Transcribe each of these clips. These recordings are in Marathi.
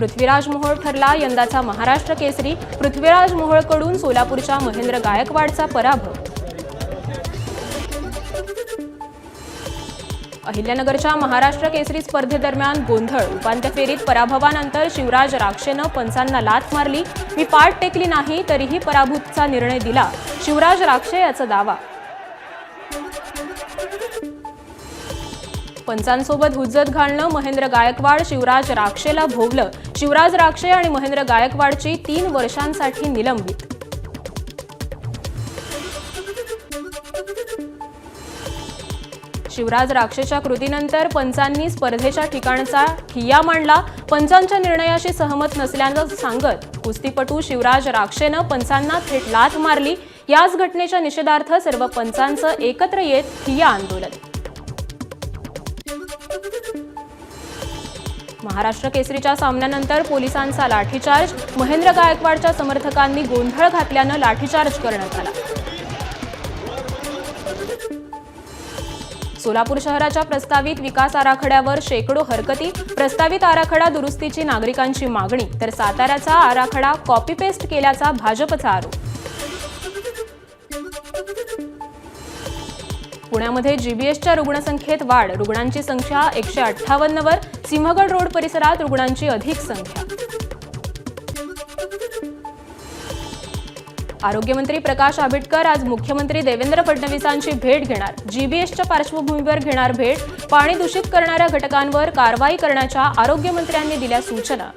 पृथ्वीराज मोहोळ ठरला यंदाचा महाराष्ट्र केसरी। पृथ्वीराज मोहोळकडून सोलापूरच्या महेंद्र गायकवाडचा पराभव। अहिल्यानगरच्या महाराष्ट्र केसरी स्पर्धेदरम्यान गोंधळ। उपांत्य फेरीत पराभवानंतर शिवराज राक्षेनं पंचांना लाथ मारली। मी पाठ टेकली नाही तरीही पराभूतचा निर्णय दिला, शिवराज राक्षे याचा दावा। पंचांसोबत हुज्जत घालणं महेंद्र गायकवाड शिवराज राक्षेला भोवलं। शिवराज राक्षे आणि महेंद्र गायकवाडची 3 वर्षांसाठी निलंबित। शिवराज राक्षेच्या कृतीनंतर पंचांनी स्पर्धेच्या ठिकाणचा ठिय्या मांडला। पंचांच्या निर्णयाशी सहमत नसल्याचं सांगत कुस्तीपटू शिवराज राक्षेनं पंचांना थेट लाथ मारली। याच घटनेच्या निषेधार्थ सर्व पंचांचं एकत्र येत ठिय्या आंदोलन। महाराष्ट्र केसरीच्या सामन्यानंतर पोलिसांचा लाठीचार्ज। महेंद्र गायकवाडच्या समर्थकांनी गोंधळ घातल्यानं लाठीचार्ज करण्यात आला। सोलापूर शहराच्या प्रस्तावित विकास आराखड्यावर शेकडो हरकती। प्रस्तावित आराखडा दुरुस्तीची नागरिकांची मागणी, तर साताऱ्याचा आराखडा कॉपी पेस्ट केल्याचा भाजपचा आरोप। पुण्यामध्ये जीबीएसच्या रुग्णसंख्येत वाढ। रुग्णांची संख्या 158 वर। सिंहगड रोड परिसरात रुग्णांची अधिक संख्या। आरोग्यमंत्री प्रकाश आंबेडकर आज मुख्यमंत्री देवेंद्र फडणवीसांची भेट घेणार। जीबीएसच्या पार्श्वभूमीवर घेणार भेट। पाणी दूषित करणाऱ्या घटकांवर कारवाई करण्याच्या आरोग्यमंत्र्यांनी दिल्या सूचना।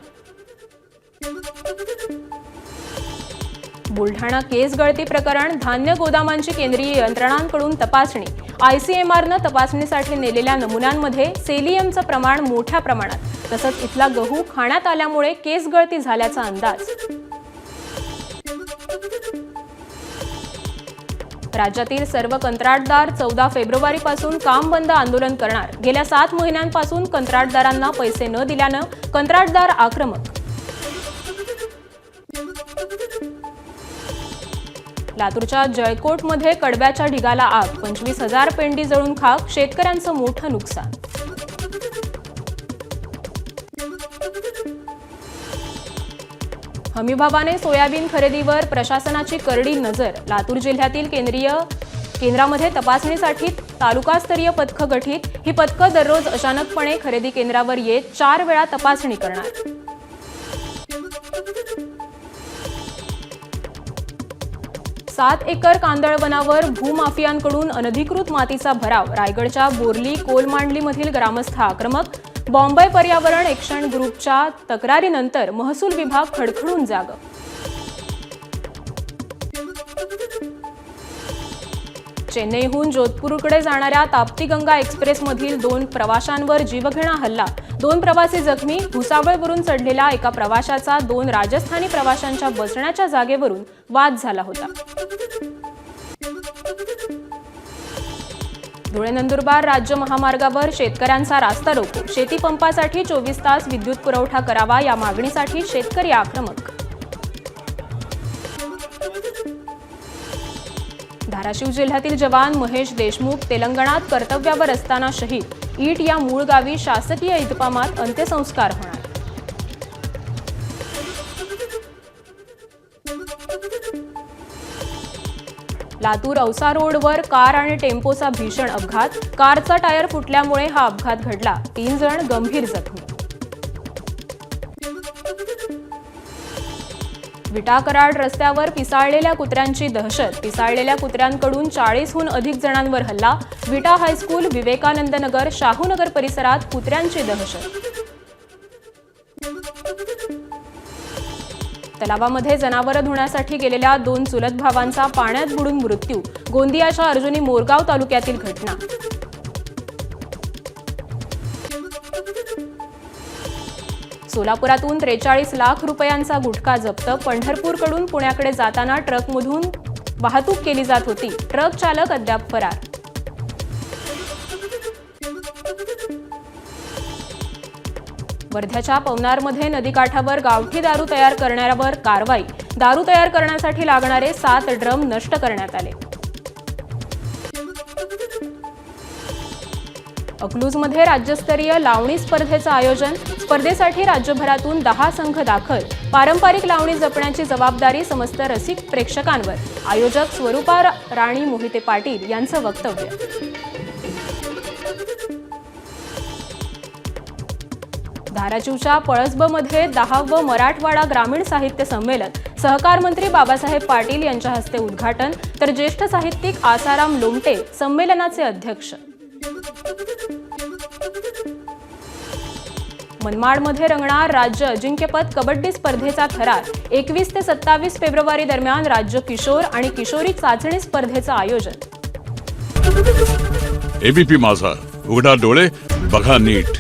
बुलढाणा केस गळती प्रकरण। धान्य गोदामांची केंद्रीय यंत्रणांकडून तपासणी। आयसीएमआरनं तपासणीसाठी नेलेल्या नमुन्यांमध्ये सेलियमचं प्रमाण मोठ्या प्रमाणात, तसंच इथला गहू खाण्यात आल्यामुळे केस गळती झाल्याचा अंदाज। राज्यातील सर्व कंत्राटदार 14 फेब्रुवारीपासून काम बंद आंदोलन करणार। गेल्या 7 महिन्यांपासून कंत्राटदारांना पैसे न दिल्यानं कंत्राटदार आक्रमक। लातूरच्या जळकोटमध्ये कडब्याच्या ढिगाला आग। 25,000 पेंडी जळून खाक। शेतकऱ्यांचं मोठं नुकसान। हमीभावाने सोयाबीन खरेदीवर प्रशासनाची करडी नजर। लातूर जिल्ह्यातील केंद्रामध्ये तपासणीसाठी तालुकास्तरीय पथकं गठीत। ही पथकं दररोज अचानकपणे खरेदी केंद्रावर येत 4 वेळा तपासणी करणार। 7 एकर कांदळवनावर भूमाफियांकडून अनधिकृत मातीचा भराव। रायगडच्या बोर्ली कोलमांडलीमधील ग्रामस्थ आक्रमक। बॉम्बे पर्यावरण एक्शन ग्रुपच्या तक्रारीनंतर महसूल विभाग खडखडून जाग। चेन्नईहून जोधपूरकडे जाणाऱ्या ताप्ती गंगा एक्सप्रेसमधील 2 प्रवाशांवर जीवघेणा हल्ला। 2 प्रवासी जखमी। भुसावळवरून चढलेल्या एका प्रवाशाचा 2 राजस्थानी प्रवाशांच्या बसण्याच्या जागेवरून वाद झाला होता। धुळे नंदुरबार राज्य महामार्गावर शेतकऱ्यांचा रास्ता रोको। शेती पंपासाठी 24 तास विद्युत पुरवठा करावा या मागणीसाठी शेतकरी आक्रमक। धाराशिव जिल्ह्यातील जवान महेश देशमुख तेलंगणात कर्तव्यावर असताना शहीद। ईट या मूळ गावी शासकीय इतमामात अंत्यसंस्कार होणार। लातूर औसा रोडवर कार आणि टेम्पोचा भीषण अपघात। कारचा टायर फुटल्यामुळे हा अपघात घडला। 3 जण गंभीर जखमी। विटा कराड रस्त्यावर पिसाळलेल्या कुत्र्यांची दहशत। पिसाळलेल्या कुत्र्यांकडून 40हून अधिक जणांवर हल्ला। विटा हायस्कूल, विवेकानंद नगर, शाहूनगर परिसरात कुत्र्यांची दहशत। तलावामध्ये जनावरं धुण्यासाठी गेलेल्या 2 चुलत भावांचा पाण्यात बुडून मृत्यू। गोंदियाच्या अर्जुनी मोरगाव तालुक्यातील घटना। सोलापुरातून 43 लाख रुपयांचा गुटखा जप्त। पंढरपूरकडून पुण्याकडे जाताना ट्रकमधून वाहतूक केली जात होती। ट्रक चालक अद्याप फरार। वर्ध्याच्या पवनारमध्ये नदीकाठावर गावठी दारू तयार करणाऱ्यावर कारवाई। दारू तयार करण्यासाठी लागणारे 7 ड्रम नष्ट करण्यात आले। अकलूजमध्ये राज्यस्तरीय लावणी स्पर्धेचं आयोजन. स्पर्धेसाठी राज्यभरातून 10 संघ दाखल. पारंपरिक लावणी जपण्याची जबाबदारी समस्त रसिक प्रेक्षकांवर. आयोजक स्वरूपा राणी मोहिते पाटील यांचं वक्तव्य. धाराशिवच्या पळसबमध्ये 10वं मराठवाडा ग्रामीण साहित्य संमेलन. सहकार मंत्री बाबासाहेब पाटील यांच्या हस्ते उद्घाटन, तर ज्येष्ठ साहित्यिक आसाराम लोमटे संमेलनाचे अध्यक्ष. मनमाडमध्ये रंगणार राज्य अजिंक्यपद कबड्डी स्पर्धेचा थरार. 21 ते 27 फेब्रुवारी दरम्यान राज्य किशोर आणि किशोरी चाचणी स्पर्धेचं आयोजन. एबीपी माझा, उघडा डोळे बघा नीट.